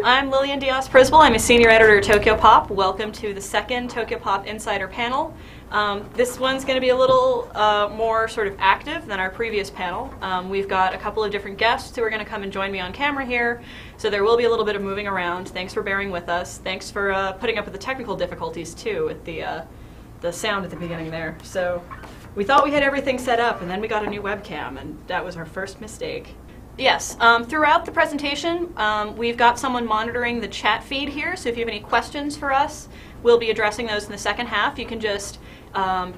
I'm Lillian Diaz-Prisbal. I'm a senior editor at Tokyopop. Welcome to the second Tokyopop Insider panel. This one's going to be a little more sort of active than our previous panel. We've got a couple of different guests who are going to come and join me on camera here, so there will be a little bit of moving around. Thanks for bearing with us. Thanks for putting up with the technical difficulties too with the sound at the beginning there. So we thought we had everything set up, and then we got a new webcam, and that was our first mistake. Yes, throughout the presentation, we've got someone monitoring the chat feed here, so if you have any questions for us, we'll be addressing those in the second half. You can just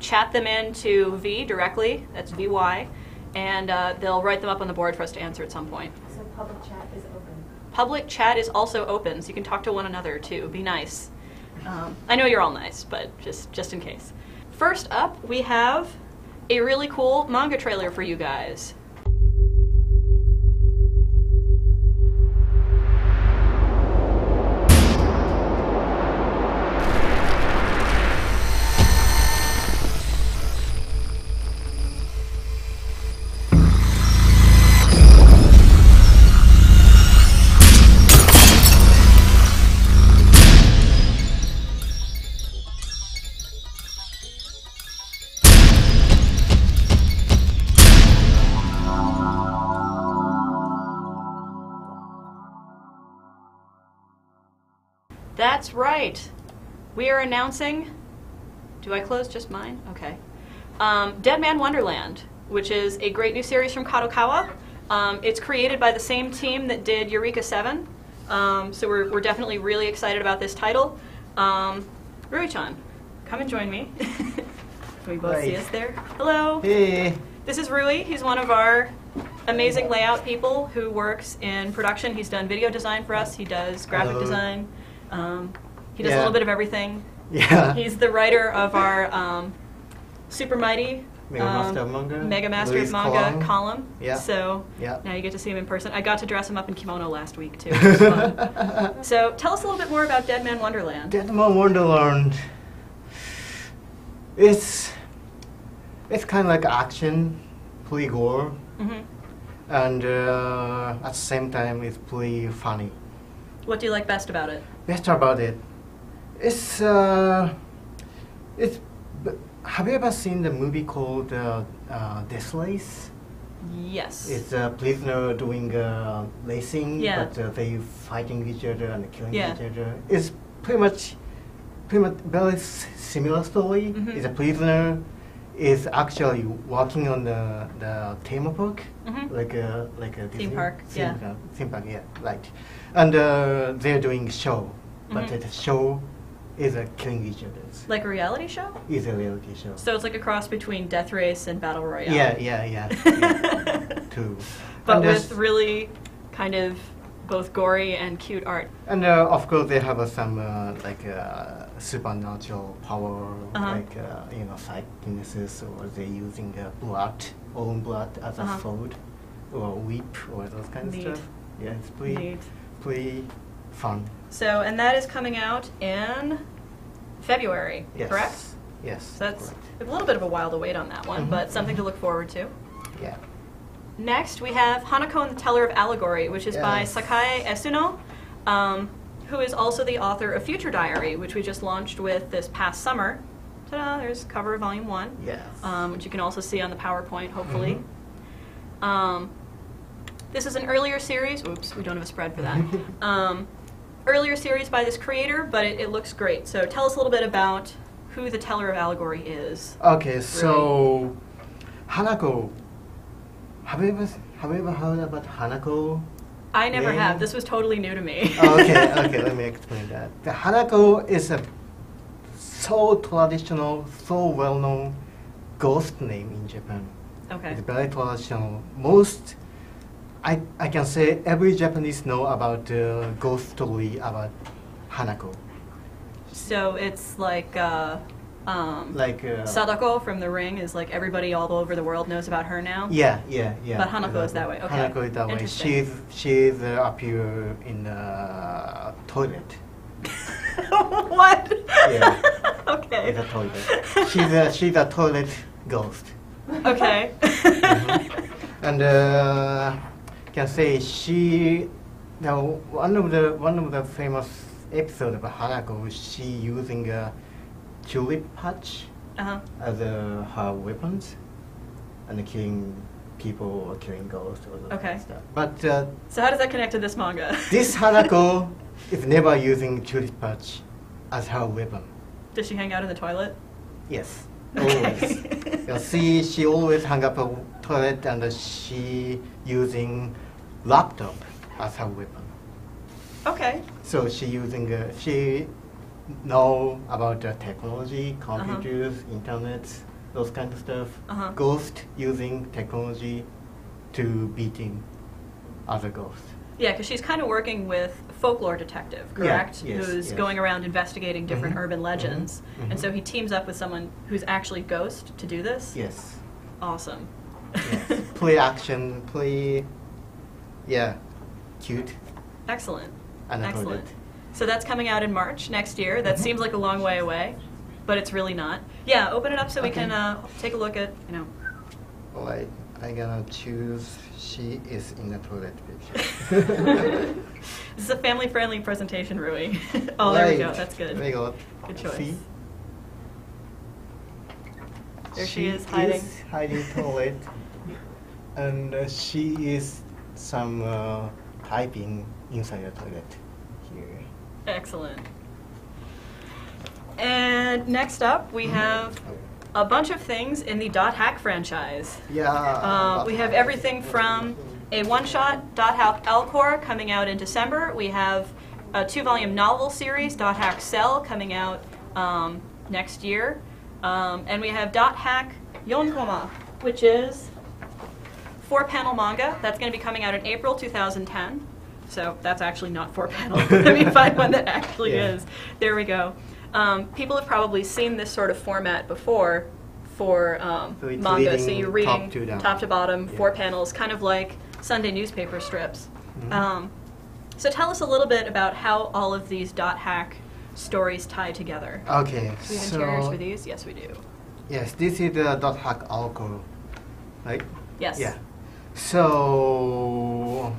chat them in to V directly, that's VY, and they'll write them up on the board for us to answer at some point. So public chat is open? Public chat is also open, so you can talk to one another too. Be nice. I know you're all nice, but just in case. First up, we have a really cool manga trailer for you guys. That's right. We are announcing, do I close just mine? Okay. DEADMAN Wonderland, which is a great new series from Kadokawa. It's created by the same team that did Eureka 7. So we're definitely really excited about this title. Rui-chan, come and join me. Can we both see us there? Hello. Hey. This is Rui. He's one of our amazing layout people who works in production. He's done video design for us. He does graphic design. He does a little bit of everything. Yeah. He's the writer of our Super Mighty Mega Master of Manga. Mega Master of Manga column. Yeah. So yeah. Now you get to see him in person. I got to dress him up in kimono last week too. It was fun. So tell us a little bit more about DEADMAN Wonderland. DEADMAN Wonderland. It's kind of like action, pretty gore, and at the same time it's pretty funny. What do you like best about it? Best about it, it's have you ever seen the movie called Death Race? Yes. It's a prisoner doing racing, but they fighting each other and killing each other. It's pretty much very similar story. It's a prisoner is actually working on the theme park, like a theme park, theme park, yeah, right. And they're doing a show, but the show is killing each other. Like a reality show? It's a reality show. So it's like a cross between Death Race and Battle Royale. Yeah. Too. But and with really kind of both gory and cute art. And of course they have some like supernatural power, like psychnesses, or they're using own blood as a sword or whip or those kind of stuff. Yeah, it's pretty fun. So, and that is coming out in February, correct? Yes. So that's a little bit of a while to wait on that one, but something to look forward to. Yeah. Next, we have Hanako and the Teller of Allegory, which is by Sakae Esuno, who is also the author of Future Diary, which we just launched with this past summer. Ta-da, there's cover of Volume 1, which you can also see on the PowerPoint, hopefully. This is an earlier series. Oops, we don't have a spread for that. Earlier series by this creator, but it looks great. So tell us a little bit about who the Teller of Allegory is. Okay, so Hanako. Have you ever heard about Hanako? I never have. This was totally new to me. Okay, let me explain that. The Hanako is a so traditional, so well-known ghost name in Japan. Okay. It's very traditional. I can say every Japanese know about the ghost story about Hanako. So it's like Sadako from The Ring is like everybody all over the world knows about her now? Yeah. But Hanako is that way, okay. Hanako is that way. She's appear in the toilet. What? Yeah. Okay. In the toilet. She's a toilet ghost. Okay. And can say she now one of the famous episode of Hanako, she using a tulip patch as her weapons and killing people or killing ghosts or that stuff. But so how does that connect to this manga? This Hanako is never using tulip patch as her weapon. Does she hang out in the toilet? Yes, always. She always hang up a toilet and she using laptop as her weapon. Okay. So she know about the technology, computers, internet, those kind of stuff. Ghost using technology to beating other ghosts. Yeah, because she's kind of working with folklore detective, correct? Yeah, who's going around investigating different urban legends. And so he teams up with someone who's actually ghost to do this? Yes. Awesome. Yes. Play action, cute. Excellent. And excellent. So that's coming out in March next year. That seems like a long way away, but it's really not. Yeah, open it up so we can take a look at, Alright, I'm gonna choose she is in the toilet picture. This is a family-friendly presentation, Rui. Oh, there we go. That's good. There we go. Good choice. See? There she is hiding. Is hiding toilet, and she is some typing inside the toilet here. Excellent. And next up, we have a bunch of things in the Dot Hack franchise. Yeah. We have everything from a one-shot Dot Hack Alcor coming out in December. We have a 2-volume novel series, Dot Hack Cell, coming out next year. And we have Dot Hack Yonkoma, which is 4-panel manga. That's going to be coming out in April 2010. So that's actually not 4-panel. Let me find one that actually is. There we go. People have probably seen this sort of format before for manga. So you're reading top to bottom, 4 panels, kind of like Sunday newspaper strips. So tell us a little bit about how all of these Dot Hack stories tie together. Okay. Do we have interiors for these? Yes, we do. Yes, this is the Dot Hack Alcor, right? Yes. Yeah. So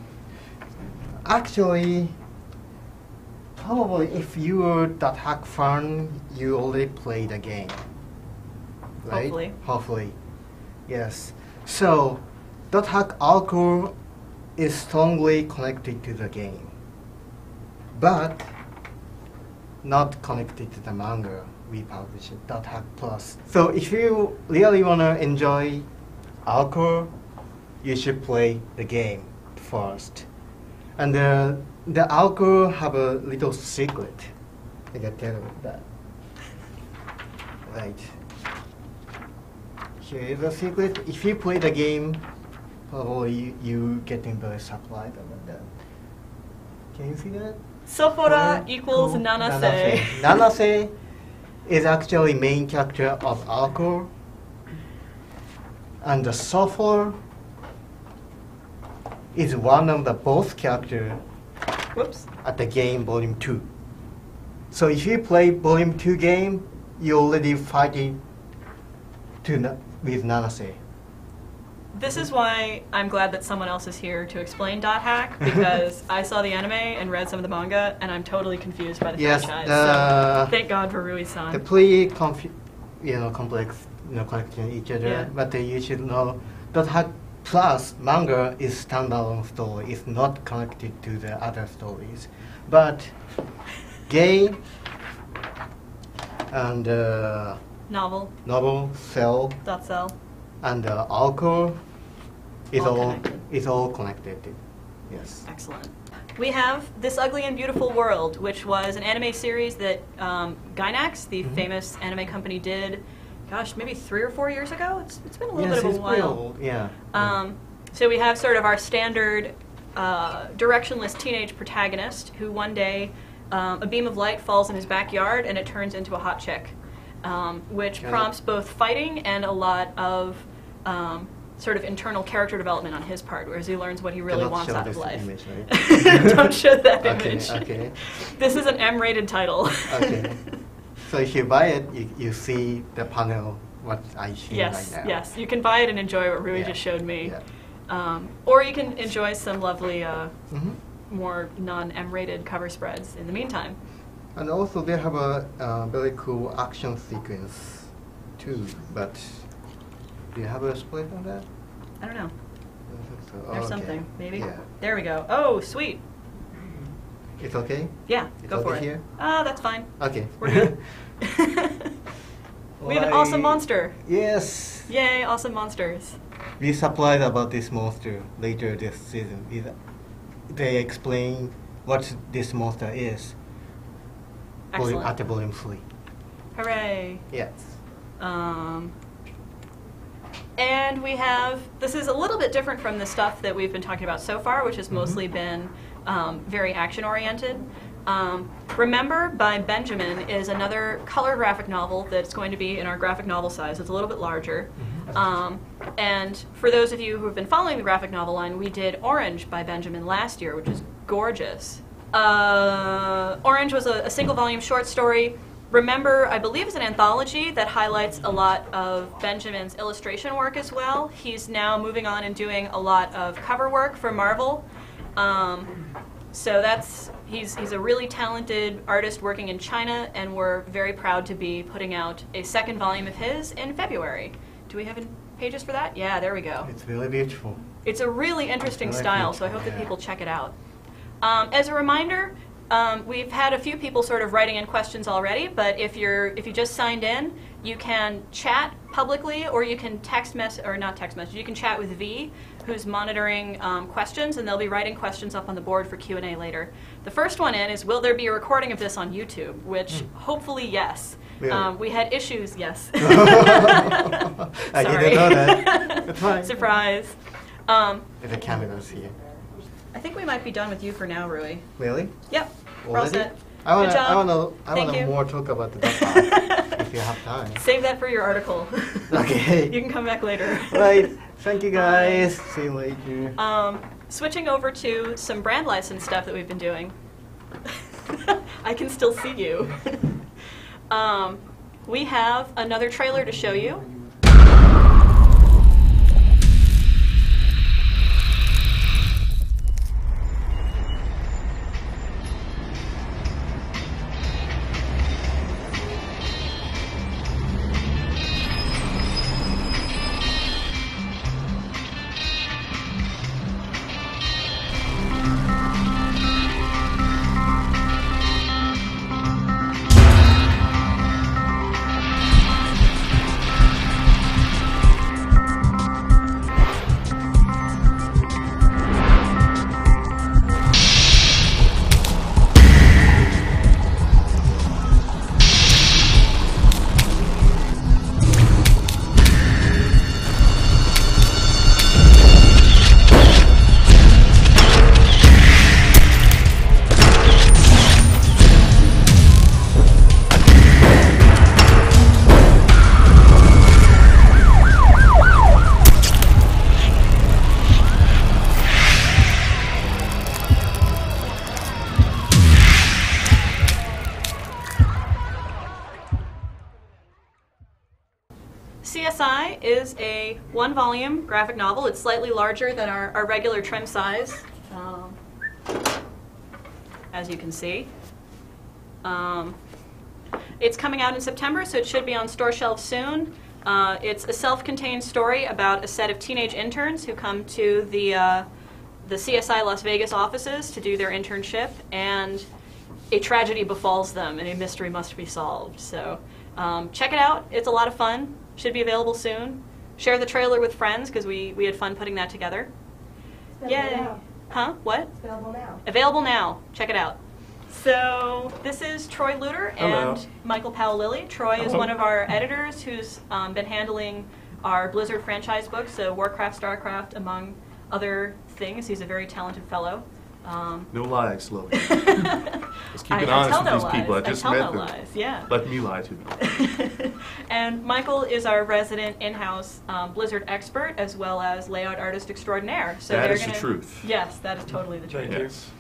actually, probably if you're Dot Hack fan, you already played the game, right? Hopefully. Hopefully, yes. So Dot Hack Alcor is strongly connected to the game, but not connected to the manga we publish it, Dot Hack Plus. So if you really want to enjoy Alcor, you should play the game first. And the Alcor have a little secret. I can tell you that. Right. Here is a secret. If you play the game, probably you getting very surprised about that. Can you see that? Sofora equals Nanase. Nanase is actually main character of Alcor. And the Sofora is one of the boss character at the game Volume 2. So if you play Volume 2 game, you already fighting with Nanase. This is why I'm glad that someone else is here to explain Dot Hack, because I saw the anime and read some of the manga, and I'm totally confused by the franchise. So thank God for Rui-san. The pretty complex, connecting each other, but you should know Dot Hack Plus manga is standalone story. It's not connected to the other stories, but game and novel Cell and Alcor is all connected. Yes. Excellent. We have This Ugly and Beautiful World, which was an anime series that Gainax, the famous anime company, did. Gosh, maybe 3 or 4 years ago. It's been a little bit of a while. Old. Yeah. So we have sort of our standard directionless teenage protagonist who one day a beam of light falls in his backyard and it turns into a hot chick, which prompts both fighting and a lot of sort of internal character development on his part, whereas he learns what he really wants out of life. Image, right? Don't show that image. Okay. This is an M-rated title. Okay. So if you buy it, you see the panel, what I see right now. Yes, you can buy it and enjoy what Rui just showed me. Yeah. Or you can enjoy some lovely more non-M-rated cover spreads in the meantime. And also they have a very cool action sequence too, but do you have a split on that? I don't know. I think so. There's okay. something, maybe? Yeah. There we go. Oh, sweet. It's okay? Yeah, It's go for okay it. here? That's fine. Okay. We're good. We have an awesome monster. Yes. Yay, awesome monsters. We supplied about this monster later this season. They explain what this monster is. Excellent. At the volume 3. Hooray. Yes. And we have, this is a little bit different from the stuff that we've been talking about so far, which has mostly been very action-oriented. Remember by Benjamin is another color graphic novel that's going to be in our graphic novel size. It's a little bit larger. And for those of you who have been following the graphic novel line, we did Orange by Benjamin last year, which is gorgeous. Orange was a single volume short story. Remember, I believe it's an anthology that highlights a lot of Benjamin's illustration work as well. He's now moving on and doing a lot of cover work for Marvel. So he's a really talented artist working in China, and we're very proud to be putting out a second volume of his in February. Do we have pages for that? Yeah, there we go. It's really beautiful. It's a really interesting really style, so I hope that people check it out. As a reminder, we've had a few people sort of writing in questions already, but if you just signed in, you can chat publicly, or you can you can chat with V, who's monitoring questions, and they'll be writing questions up on the board for Q&A later. The first one in is, will there be a recording of this on YouTube? Which, hopefully, yes. Really? We had issues, yes. I didn't know that. It's fine. Surprise. The cameras here. I think we might be done with you for now, Rui. Really? Yep. We're all set. I want Good job. to more talk about the part if you have time. Save that for your article. Okay. You can come back later. Right. Thank you guys. See you later. Switching over to some brand license stuff that we've been doing. I can still see you. We have another trailer to show you. CSI is a one-volume graphic novel. It's slightly larger than our regular trim size, as you can see. It's coming out in September, so it should be on store shelves soon. It's a self-contained story about a set of teenage interns who come to the CSI Las Vegas offices to do their internship, and a tragedy befalls them, and a mystery must be solved. So check it out. It's a lot of fun. Should be available soon. Share the trailer with friends, because we had fun putting that together. Yay! Now. Huh? What? It's available now. Available now. Check it out. So this is Troy Luter and Hello. Michael Powell-Lilly. Troy is Hello. one of our editors who's been handling our Blizzard franchise books, so Warcraft, StarCraft, among other things. He's a very talented fellow. No lies, Logan. Let's keep it honest with these people. I just met them. Lies. Yeah. Let me lie to me. And Michael is our resident in-house Blizzard expert, as well as layout artist extraordinaire. So That they're is the truth. Yes, that is totally the truth. Yes.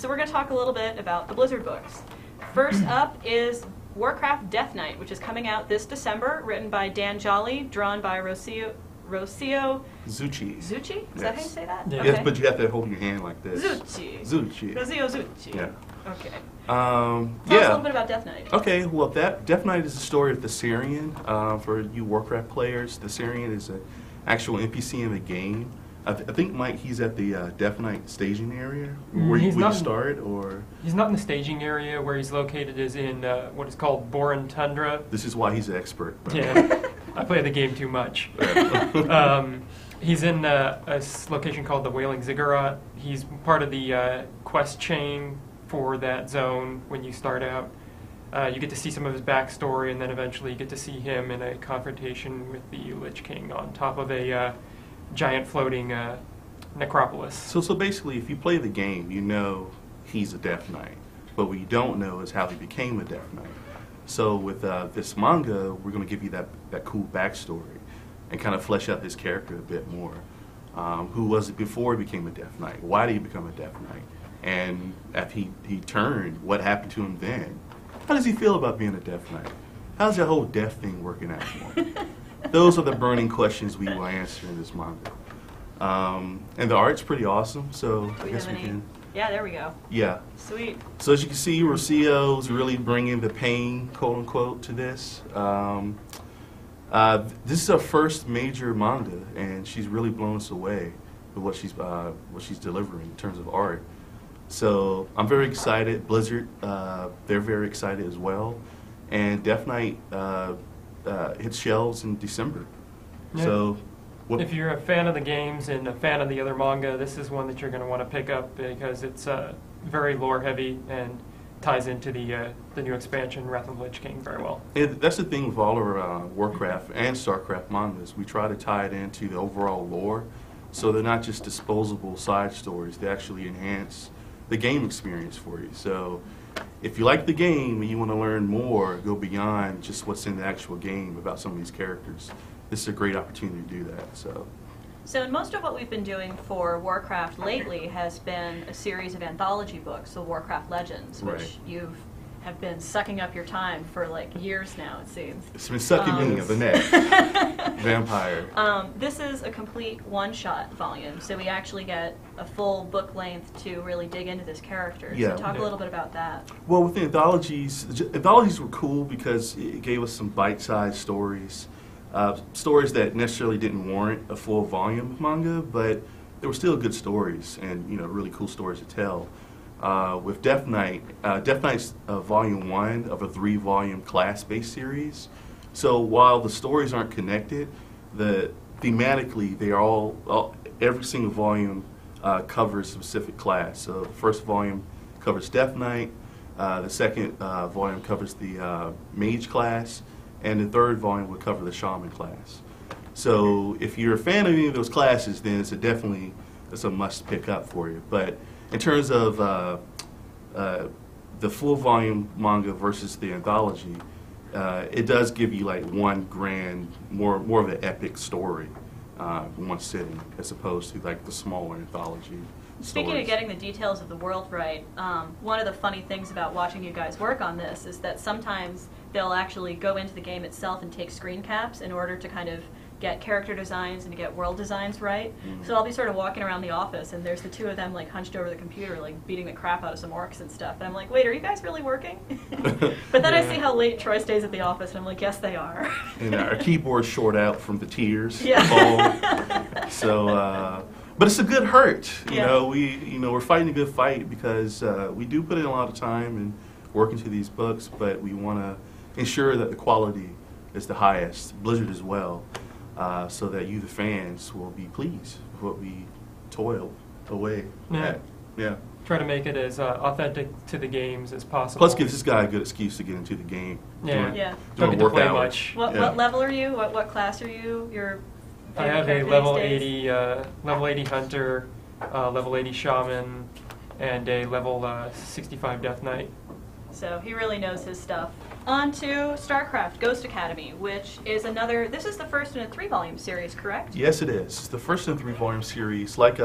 So we're going to talk a little bit about the Blizzard books. First up is Warcraft Death Knight, which is coming out this December, written by Dan Jolly, drawn by Rocio Rocio Zucchi. Zucchi? Is that how you say that? Yeah. Okay. Yes, but you have to hold your hand like this. Zucchi. Zucchi. Rocio Zucchi. Yeah. Okay. Yeah. Tell us a little bit about Death Knight. Okay, well, Death Knight is the story of the Syrian. For you Warcraft players, the Syrian is an actual NPC in the game. I think, Mike, he's at the Death Knight staging area where you start, or? He's not in the staging area. Where he's located is in what is called Boran Tundra. This is why he's an expert. Right? Yeah, I play the game too much. He's in a location called the Wailing Ziggurat. He's part of the quest chain for that zone when you start out. You get to see some of his backstory, and then eventually you get to see him in a confrontation with the Lich King on top of a giant floating necropolis. So basically, if you play the game, you know he's a Death Knight. But what you don't know is how he became a Death Knight. So with this manga, we're going to give you that cool backstory and kind of flesh out his character a bit more. Who was it before he became a Death Knight? Why did he become a Death Knight? And after he turned, what happened to him then? How does he feel about being a Death Knight? How's that whole death thing working out for him? Those are the burning questions we will answer in this manga. And the art's pretty awesome, so I guess we can... Yeah, there we go. Yeah. Sweet. So as you can see, Rocio's really bringing the pain, quote unquote, to this. This is her first major manga, and she's really blown us away with what she's delivering in terms of art. So I'm very excited. Blizzard, they're very excited as well. And Death Knight hits shelves in December. Yeah. So, if you're a fan of the games and a fan of the other manga, this is one that you're going to want to pick up because it's very lore heavy and ties into the new expansion, Wrath of the Lich King, very well. That's the thing with all our Warcraft and StarCraft mangas. We try to tie it into the overall lore, so they're not just disposable side stories. They actually enhance the game experience for you. So if you like the game and you want to learn more, go beyond just what's in the actual game about some of these characters, this is a great opportunity to do that. So in most of what we've been doing for Warcraft lately has been a series of anthology books, the Warcraft Legends, which you have been sucking up your time for like years now, it seems. It's been sucking me of the neck. Vampire. This is a complete one-shot volume, so we actually get a full book length to really dig into this character. Yeah. So talk a little bit about that. Well, with the anthologies were cool because it gave us some bite-sized stories. Stories that necessarily didn't warrant a full volume of manga, but they were still good stories and really cool stories to tell. With Death Knight, Death Knight's volume 1 of a 3-volume class-based series. So while the stories aren't connected, thematically they are all every single volume covers a specific class. So the first volume covers Death Knight, the second volume covers the Mage class, and the third volume would cover the Shaman class. So if you're a fan of any of those classes, then it's a must pick up for you. But in terms of the full volume manga versus the anthology, it does give you like one grand, more of an epic story in one sitting, as opposed to like the smaller anthology. Speaking of getting the details of the world right, one of the funny things about watching you guys work on this is that sometimes they'll actually go into the game itself and take screen caps in order to kind of get character designs and to get world designs right. So I'll be sort of walking around the office and there's the two of them like hunched over the computer like beating the crap out of some orcs and stuff. And I'm like, wait, are you guys really working? But then I see how late Troy stays at the office and I'm like, yes they are. And our keyboard's short out from the tears. Yeah. So, but it's a good hurt. We're fighting a good fight because we do put in a lot of time and work into these books, but we want to ensure that the quality is the highest, Blizzard as well, so that you, the fans, will be pleased with what we toiled away at. Yeah. Try to make it as authentic to the games as possible. Plus gives this guy a good excuse to get into the game. Yeah. Don't get to play much. What level are you? What class are you? I have a level 80 hunter, level 80 shaman, and a level 65 death knight. So he really knows his stuff. On to StarCraft Ghost Academy, which is this is the first in a 3-volume series, correct? Yes, it is. It's the first in a 3-volume series. Like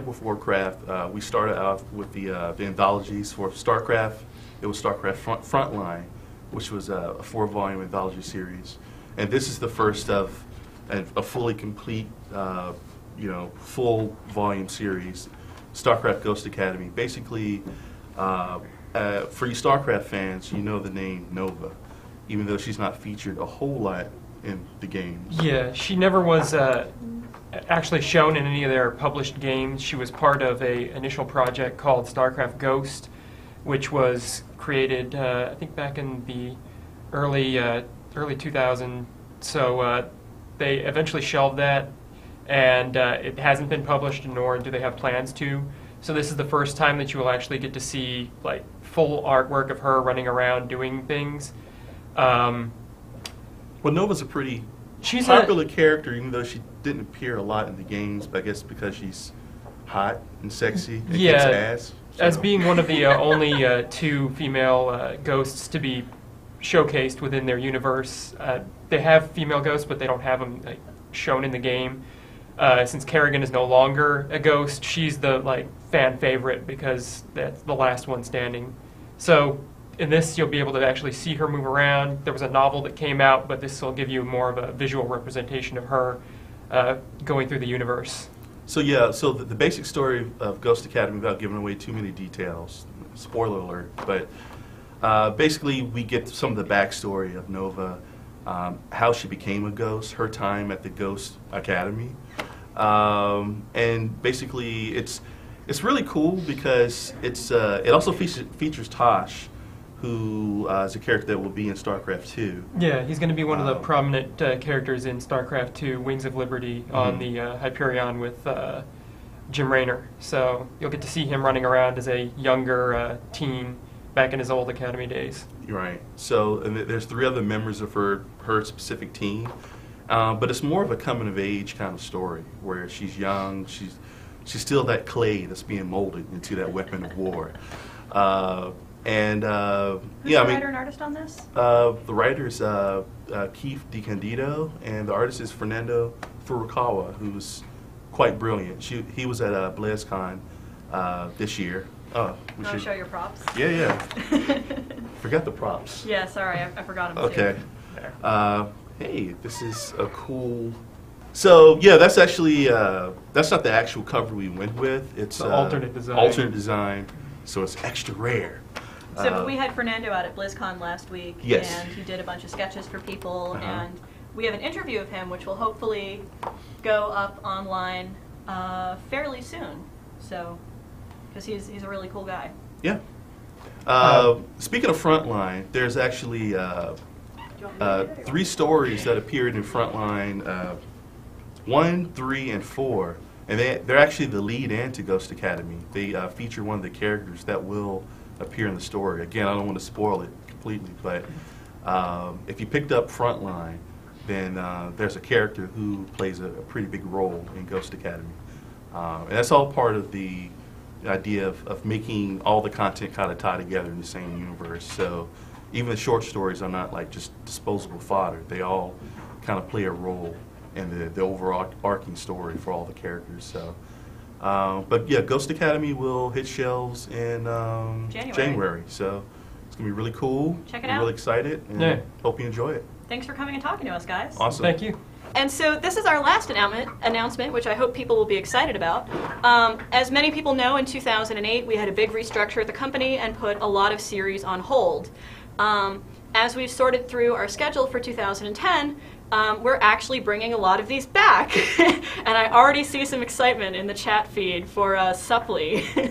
with Warcraft, we started off with the anthologies. For StarCraft, it was StarCraft Frontline, which was a 4-volume anthology series. And this is the first of a fully complete, full volume series, StarCraft Ghost Academy. Basically, for you StarCraft fans, you know the name Nova, even though she's not featured a whole lot in the games. Yeah, she never was actually shown in any of their published games. She was part of an initial project called StarCraft Ghost, which was created, I think, back in the early 2000s. So they eventually shelved that, and it hasn't been published, nor do they have plans to. So this is the first time that you will actually get to see like full artwork of her running around doing things. Well, Nova's a pretty popular character, even though she didn't appear a lot in the games, but I guess because she's hot and sexy and kicks ass. So. As being one of the only 2 female ghosts to be showcased within their universe. They have female ghosts, but they don't have them shown in the game. Since Kerrigan is no longer a ghost, she's the fan favorite because that's the last one standing. So in this, you'll be able to actually see her move around. There was a novel that came out, but this will give you more of a visual representation of her going through the universe. So yeah, so the basic story of Ghost Academy, without giving away too many details, spoiler alert, but basically we get some of the backstory of Nova, how she became a ghost, her time at the Ghost Academy, and basically it's really cool because it also features Tosh, who is a character that will be in StarCraft 2. Yeah, he's going to be one of the prominent characters in StarCraft 2, Wings of Liberty, on the Hyperion with Jim Raynor. So you'll get to see him running around as a younger teen back in his old Academy days. Right. So and there's 3 other members of her specific team, but it's more of a coming-of-age kind of story where she's young, she's still that clay that's being molded into that weapon of war. And who's the writer and artist on this? The writer is Keith DeCandido, and the artist is Fernando Furukawa, who's quite brilliant. He was at BlizzCon this year. Oh, we should show your props. Yeah. Forgot the props. Yeah, sorry, I forgot them okay. too. Hey, this is a cool. So yeah, that's actually that's not the actual cover we went with. It's alternate design. Alternate design, so it's extra rare. So we had Fernando out at BlizzCon last week, yes. And he did a bunch of sketches for people, and we have an interview of him, which will hopefully go up online fairly soon. So, because he's a really cool guy. Yeah. Speaking of Frontline, there's actually 3 stories that appeared in Frontline, 1, 3, and 4, and they're actually the lead in to Ghost Academy. They feature one of the characters that will appear in the story. Again, I don't want to spoil it completely, but if you picked up Frontline, then there's a character who plays a pretty big role in Ghost Academy. And that's all part of the idea of making all the content kind of tie together in the same universe. So even the short stories are not like just disposable fodder. They all kind of play a role in the overarching story for all the characters. So, but yeah, Ghost Academy will hit shelves in January. So it's gonna be really cool. Check it I'm out. really excited, and hope you enjoy it. Thanks for coming and talking to us, guys. Awesome. Thank you. And so this is our last announcement, which I hope people will be excited about. As many people know, in 2008, we had a big restructure at the company and put a lot of series on hold. As we've sorted through our schedule for 2010, we're actually bringing a lot of these back. And I already see some excitement in the chat feed for Supply.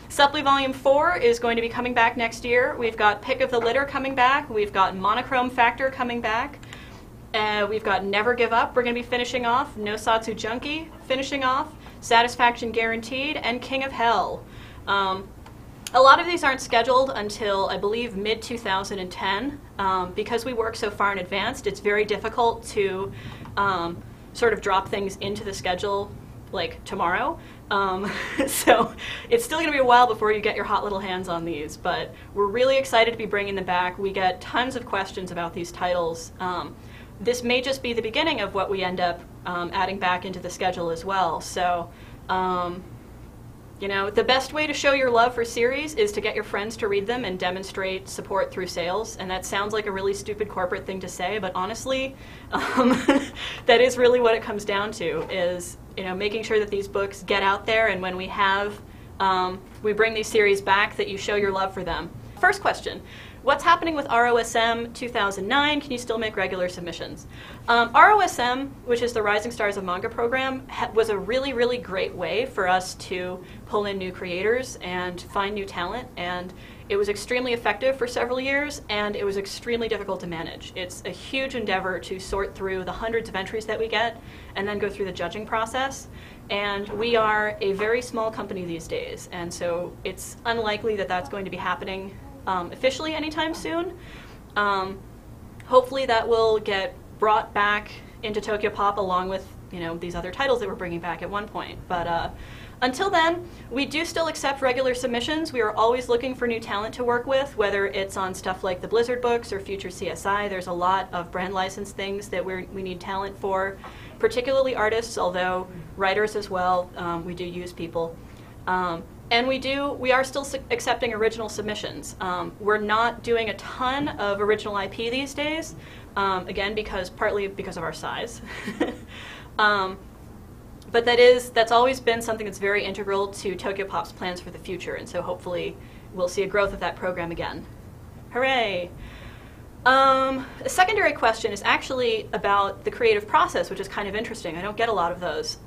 Supply Volume 4 is going to be coming back next year. We've got Pick of the Litter coming back. We've got Monochrome Factor coming back. We've got Never Give Up, we're going to be finishing off, No Satsu Junkie finishing off, Satisfaction Guaranteed, and King of Hell. A lot of these aren't scheduled until, I believe, mid-2010. Because we work so far in advance, it's very difficult to sort of drop things into the schedule like tomorrow. So it's still going to be a while before you get your hot little hands on these, but we're really excited to be bringing them back. We get tons of questions about these titles. This may just be the beginning of what we end up adding back into the schedule as well. So You know, the best way to show your love for series is to get your friends to read them and demonstrate support through sales. And that sounds like a really stupid corporate thing to say, but honestly, that is really what it comes down to, is, you know, making sure that these books get out there, and when we have, we bring these series back, that you show your love for them. First question. What's happening with ROSM 2009? Can you still make regular submissions? ROSM, which is the Rising Stars of Manga program, was a really, really great way for us to pull in new creators and find new talent, and it was extremely effective for several years, and it was extremely difficult to manage. It's a huge endeavor to sort through the hundreds of entries that we get and then go through the judging process. And we are a very small company these days, and so it's unlikely that that's going to be happening officially anytime soon. Hopefully that will get brought back into Tokyopop along with, you know, these other titles that we're bringing back at one point. But until then, we do still accept regular submissions. We are always looking for new talent to work with, whether it's on stuff like the Blizzard books or Future CSI. There's a lot of brand license things that we need talent for, particularly artists, although writers as well. We do use people. And we are still accepting original submissions. We're not doing a ton of original IP these days, again, partly because of our size. But that's always been something that's very integral to Tokyopop's plans for the future, and so hopefully we'll see a growth of that program again. Hooray! A secondary question is actually about the creative process, which is kind of interesting. I don't get a lot of those.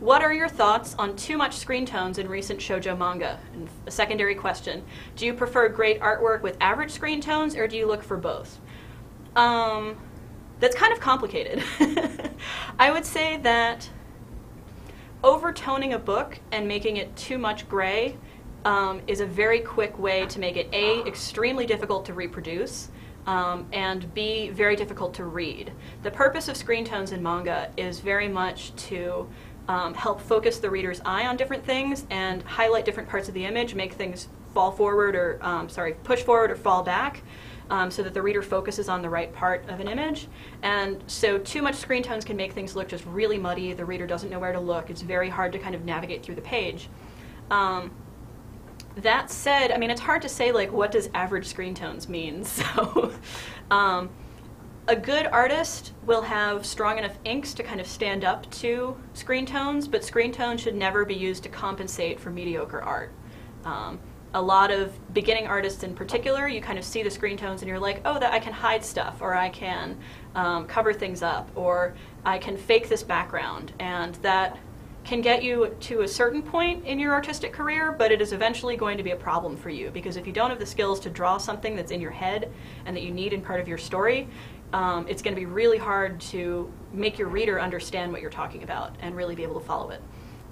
What are your thoughts on too much screen tones in recent shoujo manga? And a secondary question, do you prefer great artwork with average screen tones, or do you look for both? That's kind of complicated. I would say that overtoning a book and making it too much gray is a very quick way to make it A, extremely difficult to reproduce, and B, very difficult to read. The purpose of screen tones in manga is very much to help focus the reader's eye on different things and highlight different parts of the image, make things fall forward or, push forward or fall back, so that the reader focuses on the right part of an image. And so too much screen tones can make things look just really muddy. The reader doesn't know where to look. It's very hard to kind of navigate through the page. That said, I mean, it's hard to say, like, what does average screen tones mean? So a good artist will have strong enough inks to kind of stand up to screen tones, but screen tones should never be used to compensate for mediocre art. A lot of beginning artists in particular, you kind of see the screen tones and you're like, oh, that I can hide stuff, or I can cover things up, or I can fake this background, and that can get you to a certain point in your artistic career, but it is eventually going to be a problem for you, because if you don't have the skills to draw something that's in your head and that you need in part of your story, it's going to be really hard to make your reader understand what you're talking about and really be able to follow it.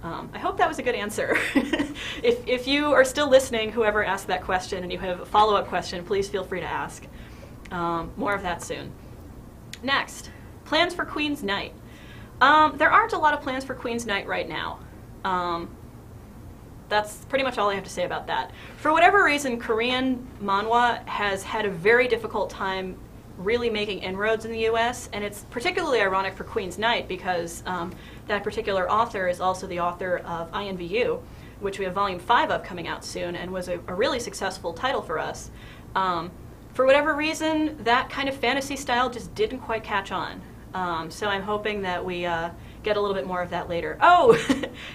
I hope that was a good answer. If you are still listening, whoever asked that question, and you have a follow-up question, please feel free to ask. More of that soon. Next, plans for Queen's Night. There aren't a lot of plans for Queen's Night right now. That's pretty much all I have to say about that. For whatever reason, Korean manhwa has had a very difficult time really making inroads in the US, and it's particularly ironic for Queen's Night because that particular author is also the author of INVU, which we have volume 5 of coming out soon, and was a really successful title for us. For whatever reason, that kind of fantasy style just didn't quite catch on. So I'm hoping that we get a little bit more of that later. Oh,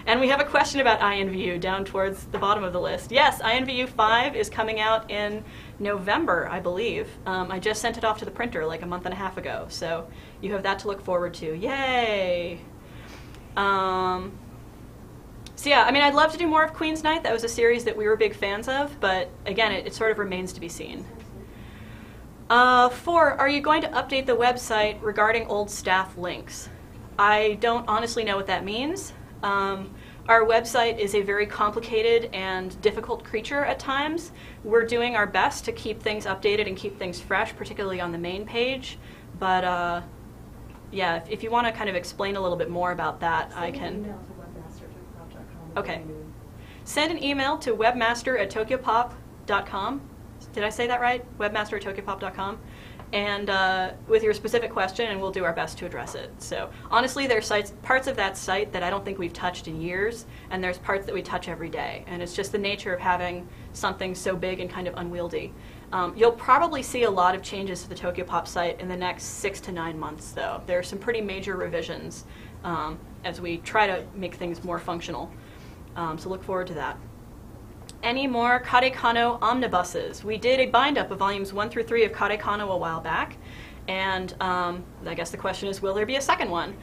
and we have a question about INVU down towards the bottom of the list. Yes, INVU 5 is coming out in November, I believe. I just sent it off to the printer like a month and a half ago, so you have that to look forward to. Yay! So yeah, I mean, I'd love to do more of Queen's Night. That was a series that we were big fans of, but again, it sort of remains to be seen. 4, are you going to update the website regarding old staff links? I don't honestly know what that means. Our website is a very complicated and difficult creature at times. We're doing our best to keep things updated and keep things fresh, particularly on the main page. But yeah, if you want to kind of explain a little bit more about that, I can. Okay. Send an email to webmaster@tokyopop.com. Did I say that right? Webmaster@tokyopop.com. and with your specific question, and we'll do our best to address it. So honestly, there's parts of that site that I don't think we've touched in years, and there's parts that we touch every day. And it's just the nature of having something so big and kind of unwieldy. You'll probably see a lot of changes to the Tokyopop site in the next 6 to 9 months, though. There are some pretty major revisions as we try to make things more functional. So look forward to that. Any more Karekano omnibuses? We did a bind-up of volumes 1 through 3 of Karekano a while back, and I guess the question is, will there be a second one?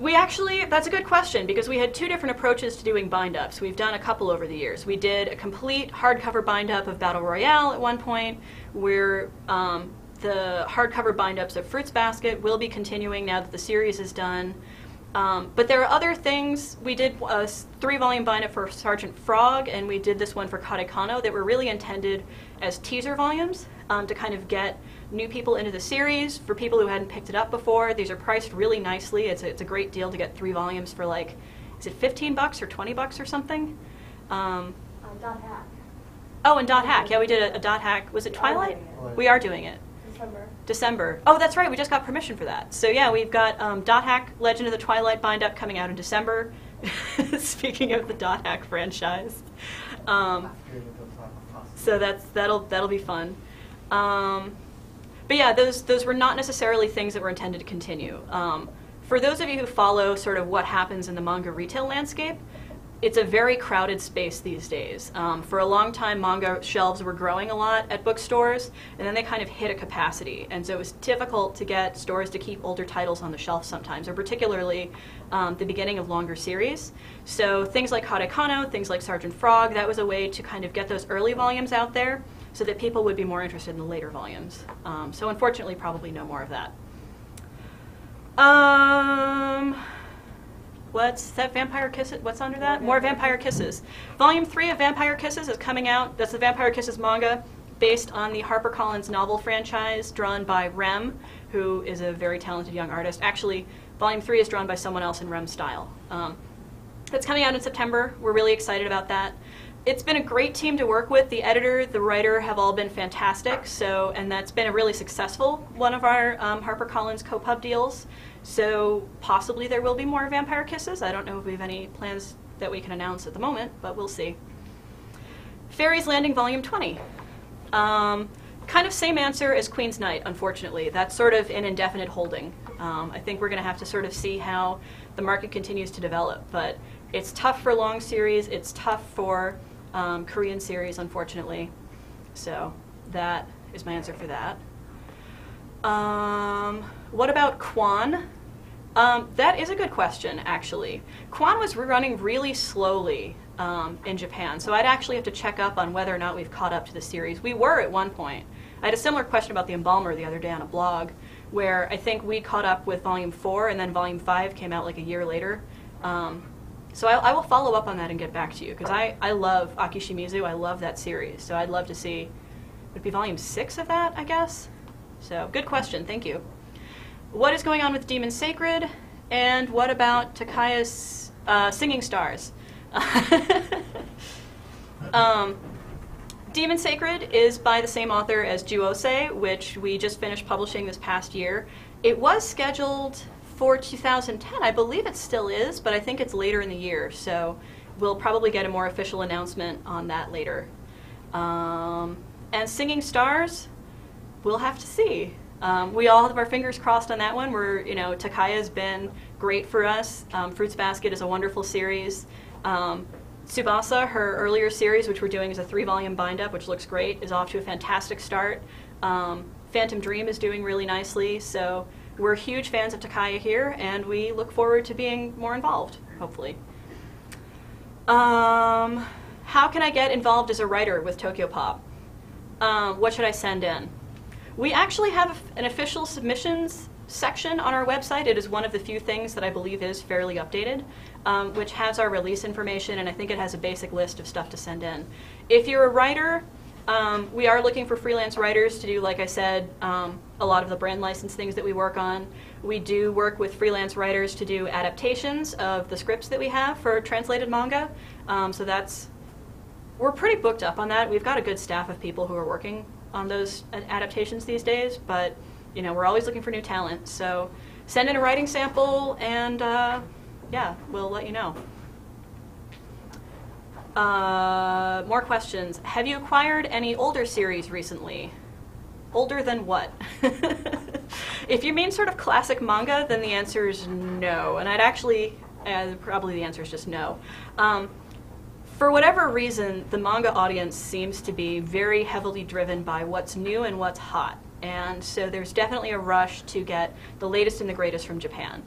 We actually, that's a good question, because we had 2 different approaches to doing bind-ups. We've done a couple over the years. We did a complete hardcover bind-up of Battle Royale at one point, where the hardcover bind-ups of Fruits Basket will be continuing now that the series is done. But there are other things. We did a 3-volume bind-up for Sergeant Frog, and we did this one for Karekano that were really intended as teaser volumes to kind of get new people into the series. For people who hadn't picked it up before, these are priced really nicely. It's a great deal to get 3 volumes for, like, is it $15 or $20 or something? Dot hack. Oh, and Dot Hack. Yeah, we did a Dot Hack. Was it Twilight? We are doing it. December. Oh, that's right. We just got permission for that. So yeah, we've got Dot Hack Legend of the Twilight bind-up coming out in December. Speaking of the Dot Hack franchise, so that'll be fun. But yeah, those were not necessarily things that were intended to continue. For those of you who follow sort of what happens in the manga retail landscape, it's a very crowded space these days. For a long time, manga shelves were growing a lot at bookstores, and then they kind of hit a capacity. And so it was difficult to get stores to keep older titles on the shelf sometimes, or particularly the beginning of longer series. So things like Karekano, things like Sergeant Frog, that was a way to kind of get those early volumes out there so that people would be more interested in the later volumes. So unfortunately, probably no more of that. What's that? Vampire Kisses? What's under that? More Vampire Kisses. Volume 3 of Vampire Kisses is coming out. That's the Vampire Kisses manga based on the HarperCollins novel franchise drawn by Rem, who is a very talented young artist. Actually, Volume 3 is drawn by someone else in Rem's style. It's coming out in September. We're really excited about that. It's been a great team to work with. The editor, the writer have all been fantastic. And that's been a really successful one of our HarperCollins co-pub deals. So possibly there will be more Vampire Kisses. I don't know if we have any plans that we can announce at the moment, but we'll see. Fairies Landing Volume 20. Kind of same answer as Queen's Knight, unfortunately. That's sort of an indefinite holding. I think we're going to have to sort of see how the market continues to develop. But it's tough for long series. It's tough for Korean series, unfortunately. So that is my answer for that. What about Kwan? That is a good question, actually. Kwan was running really slowly in Japan, so I'd actually have to check up on whether or not we've caught up to the series. We were at one point. I had a similar question about the Embalmer the other day on a blog, where I think we caught up with Volume 4, and then Volume 5 came out like a year later. So I will follow up on that and get back to you, because I love Aki Shimizu. I love that series, so I'd love to see, would it be Volume 6 of that, I guess? So, good question, thank you. What is going on with Demon Sacred? And what about Takaya's Singing Stars? Demon Sacred is by the same author as Juose, which we just finished publishing this past year. It was scheduled for 2010. I believe it still is, but I think it's later in the year, so we'll probably get a more official announcement on that later. And Singing Stars, we'll have to see. We all have our fingers crossed on that one. Takaya's been great for us. Fruits Basket is a wonderful series. Tsubasa, her earlier series, which we're doing as a 3-volume bind-up, which looks great, is off to a fantastic start. Phantom Dream is doing really nicely. So we're huge fans of Takaya here, and we look forward to being more involved, hopefully. How can I get involved as a writer with Tokyopop? What should I send in? We actually have an official submissions section on our website. It is one of the few things that I believe is fairly updated, which has our release information, and I think it has a basic list of stuff to send in. If you're a writer, we are looking for freelance writers to do, like I said, a lot of the brand license things that we work on. We do work with freelance writers to do adaptations of the scripts that we have for translated manga. So we're pretty booked up on that. We've got a good staff of people who are working on those adaptations these days, but you know, we're always looking for new talent. So send in a writing sample, and yeah, we'll let you know. More questions. Have you acquired any older series recently? Older than what? If you mean sort of classic manga, then the answer is no. And I'd actually, probably the answer is just no. For whatever reason, the manga audience seems to be very heavily driven by what's new and what's hot. And so there's definitely a rush to get the latest and the greatest from Japan.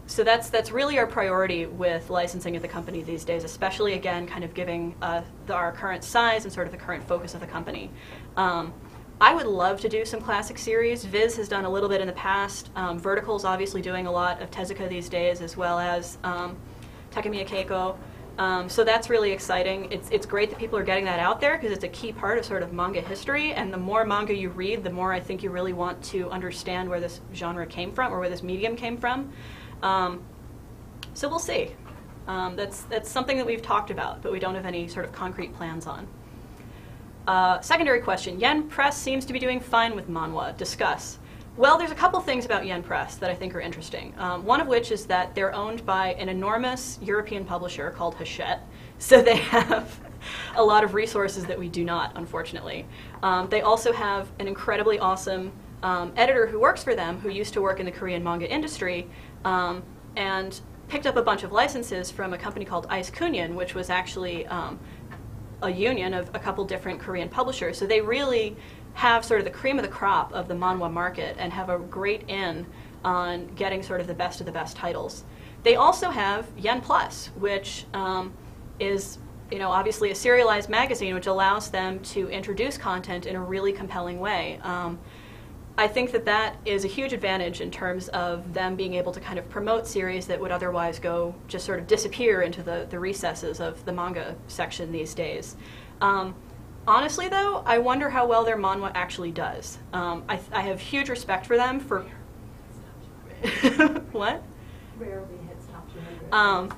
So that's really our priority with licensing at the company these days, especially, again, kind of giving our current size and sort of the current focus of the company. I would love to do some classic series. Viz has done a little bit in the past. Vertical's obviously doing a lot of Tezuka these days, as well as Takemiya Keiko. So that's really exciting. It's great that people are getting that out there, because it's a key part of sort of manga history, and the more manga you read, the more I think you really want to understand where this genre came from, or where this medium came from. So we'll see. That's something that we've talked about, but we don't have any sort of concrete plans on. Secondary question. Yen Press seems to be doing fine with manhwa. Discuss. Well, there's a couple things about Yen Press that I think are interesting. One of which is that they're owned by an enormous European publisher called Hachette, so they have a lot of resources that we do not, unfortunately. They also have an incredibly awesome editor who works for them, who used to work in the Korean manga industry, and picked up a bunch of licenses from a company called Ice Kunyon, which was actually a union of a couple different Korean publishers. So they really have sort of the cream of the crop of the manhwa market and have a great in on getting sort of the best titles. They also have Yen Plus, which is, you know, obviously a serialized magazine, which allows them to introduce content in a really compelling way. I think that is a huge advantage in terms of them being able to kind of promote series that would otherwise go just sort of disappear into the recesses of the manga section these days. Honestly, though, I wonder how well their manhwa actually does. I have huge respect for them for... What? Rarely hits top 200.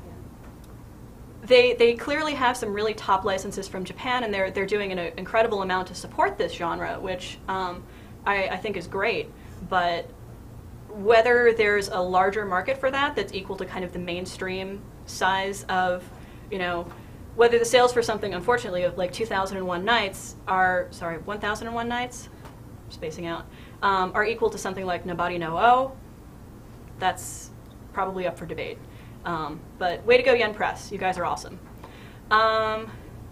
They clearly have some really top licenses from Japan, and they're doing an incredible amount to support this genre, which I think is great. But whether there's a larger market for that that's equal to kind of the mainstream size of, you know, whether the sales for something, unfortunately, of like 2001 Nights are, sorry, 1001 Nights, spacing out, are equal to something like Nabari no O, that's probably up for debate. But way to go, Yen Press. You guys are awesome.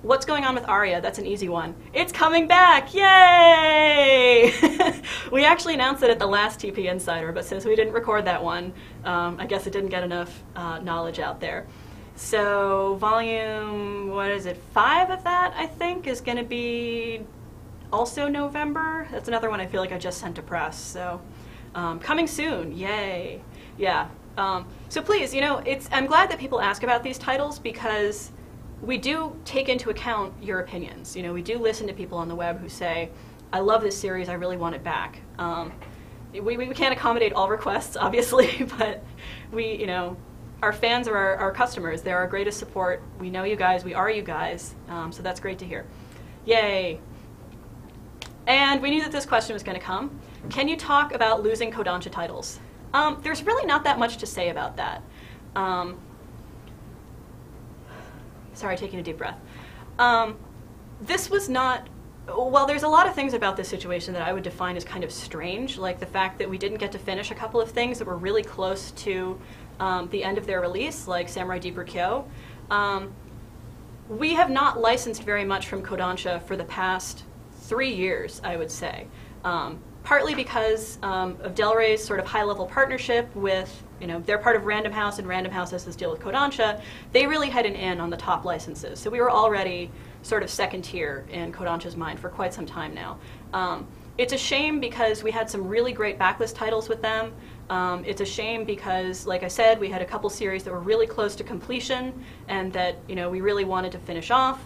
What's going on with Aria? That's an easy one. It's coming back! Yay! We actually announced it at the last TP Insider, but since we didn't record that one, I guess it didn't get enough knowledge out there. So volume, what is it, 5 of that, I think, is going to be also November. That's another one I feel like I just sent to press. So coming soon, yay. Yeah. So please, you know, I'm glad that people ask about these titles, because we do take into account your opinions. You know, we do listen to people on the web who say, I love this series, I really want it back. We can't accommodate all requests, obviously, but we, you know, our fans are our customers. They're our greatest support. We know you guys. We are you guys. So that's great to hear. Yay. And we knew that this question was going to come. Can you talk about losing Kodansha titles? There's really not that much to say about that. Sorry, taking a deep breath. This was not... Well, there's a lot of things about this situation that I would define as kind of strange, like the fact that we didn't get to finish a couple of things that were really close to the end of their release, like Samurai Deeper Kyo. We have not licensed very much from Kodansha for the past 3 years, I would say. Partly because of Del Rey's sort of high-level partnership with, you know, they're part of Random House, and Random House has this deal with Kodansha. They really had an in on the top licenses. So we were already sort of second tier in Kodansha's mind for quite some time now. It's a shame because we had some really great backlist titles with them. It's a shame because, like I said, we had a couple series that were really close to completion and that, you know, we really wanted to finish off.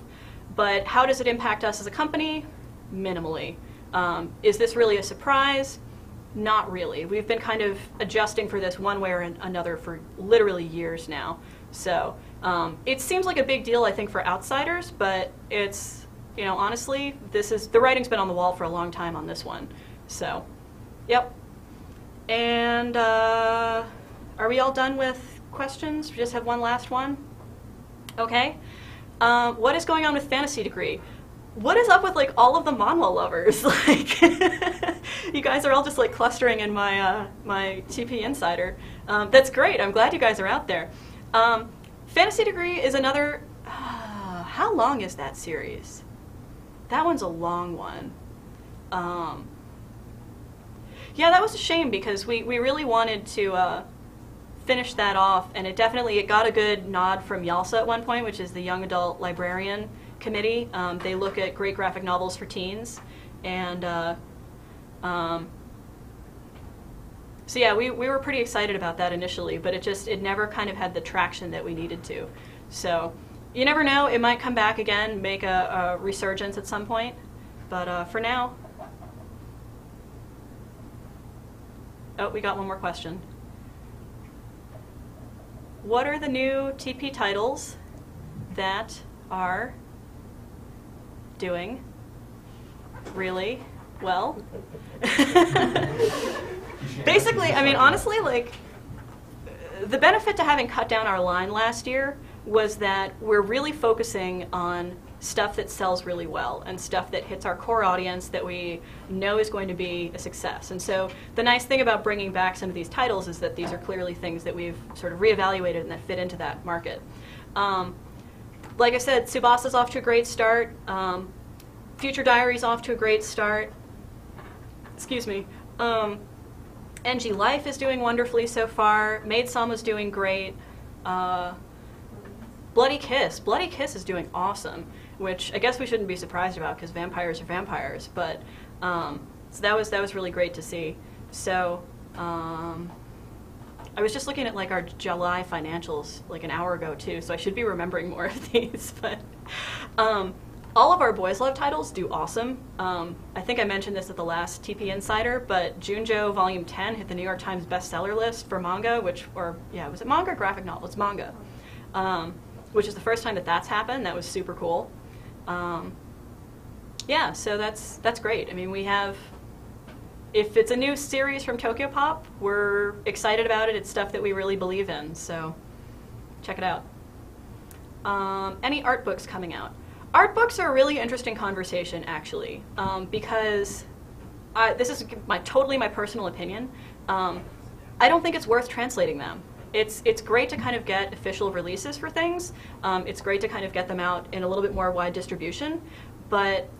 But how does it impact us as a company? Minimally. Is this really a surprise? Not really. We've been kind of adjusting for this one way or another for literally years now. So it seems like a big deal, I think, for outsiders, but it's you know, honestly, the writing's been on the wall for a long time on this one. So, yep. And are we all done with questions? We just have one last one. Okay. What is going on with Fantasy Degree? What is up with like all of the manhwa lovers? Like, you guys are all just like clustering in my my TP Insider. That's great. I'm glad you guys are out there. Fantasy Degree is another. How long is that series? That one's a long one. Yeah, that was a shame because we really wanted to finish that off, and it got a good nod from YALSA at one point, which is the Young Adult Librarian Committee. They look at great graphic novels for teens, and so yeah, we were pretty excited about that initially, but it never kind of had the traction that we needed to. So you never know, it might come back again, make a resurgence at some point, but for now. Oh, we got one more question. What are the new TP titles that are doing really well? Basically, I mean, honestly, like, the benefit to having cut down our line last year was that we're really focusing on stuff that sells really well and stuff that hits our core audience that we know is going to be a success. And so the nice thing about bringing back some of these titles is that these are clearly things that we've sort of reevaluated and that fit into that market. Like I said, Tsubasa's off to a great start. Future Diary's off to a great start. Excuse me. NG Life is doing wonderfully so far. Maid-sama's doing great. Bloody Kiss. Bloody Kiss is doing awesome, which I guess we shouldn't be surprised about because vampires are vampires. But so that was really great to see. So I was just looking at like our July financials like an hour ago too, so I should be remembering more of these. But all of our Boys Love titles do awesome. I think I mentioned this at the last TP Insider, but Junjo Volume 10 hit the New York Times bestseller list for manga, was it manga or graphic novel? It's manga. Which is the first time that that's happened. That was super cool. Yeah, so that's great. I mean, we have, if it's a new series from Tokyopop, we're excited about it. It's stuff that we really believe in, so check it out. Any art books coming out? Art books are a really interesting conversation, actually, because this is totally my personal opinion. I don't think it's worth translating them. It's great to kind of get official releases for things. It's great to kind of get them out in a little bit more wide distribution. But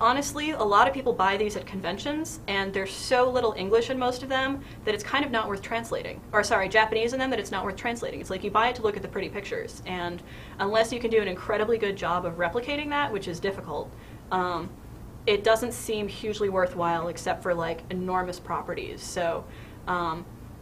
honestly, a lot of people buy these at conventions, and there's so little English in most of them that it's kind of not worth translating. Or sorry, Japanese in them that it's not worth translating. It's like you buy it to look at the pretty pictures. And unless you can do an incredibly good job of replicating that, which is difficult, it doesn't seem hugely worthwhile except for like enormous properties. So.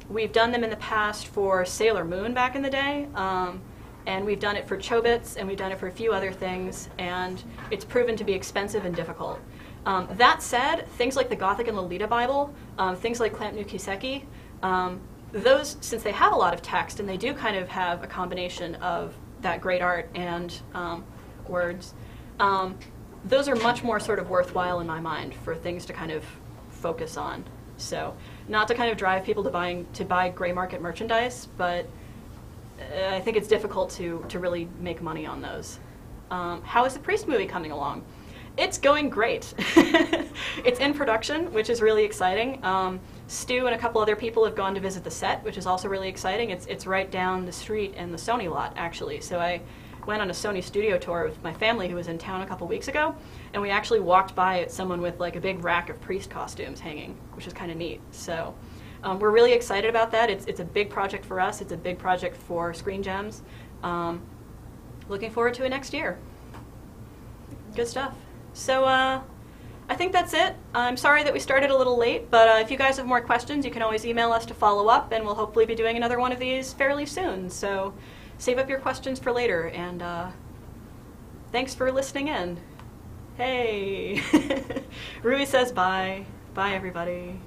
We've done them in the past for Sailor Moon back in the day, and we've done it for Chobits, and we've done it for a few other things, and it's proven to be expensive and difficult. That said, things like the Gothic and Lolita Bible, things like Clamp New Kiseki, those, since they have a lot of text and they do kind of have a combination of that great art and words, those are much more sort of worthwhile in my mind for things to kind of focus on. So, not to kind of drive people to buy gray market merchandise, but I think it's difficult to really make money on those. How is the Priest movie coming along? It's going great. It's in production, which is really exciting. Stu and a couple other people have gone to visit the set, which is also really exciting. It's right down the street in the Sony lot, actually. So I went on a Sony studio tour with my family who was in town a couple weeks ago, and we actually walked by someone with like a big rack of Priest costumes hanging, which is kind of neat. So we're really excited about that. It's a big project for us. It's a big project for Screen Gems. Looking forward to it next year. Good stuff. So I think that's it. I'm sorry that we started a little late, but if you guys have more questions, you can always email us to follow up, and we'll hopefully be doing another one of these fairly soon. So save up your questions for later, and thanks for listening in. Hey! Rui says bye. Bye, everybody.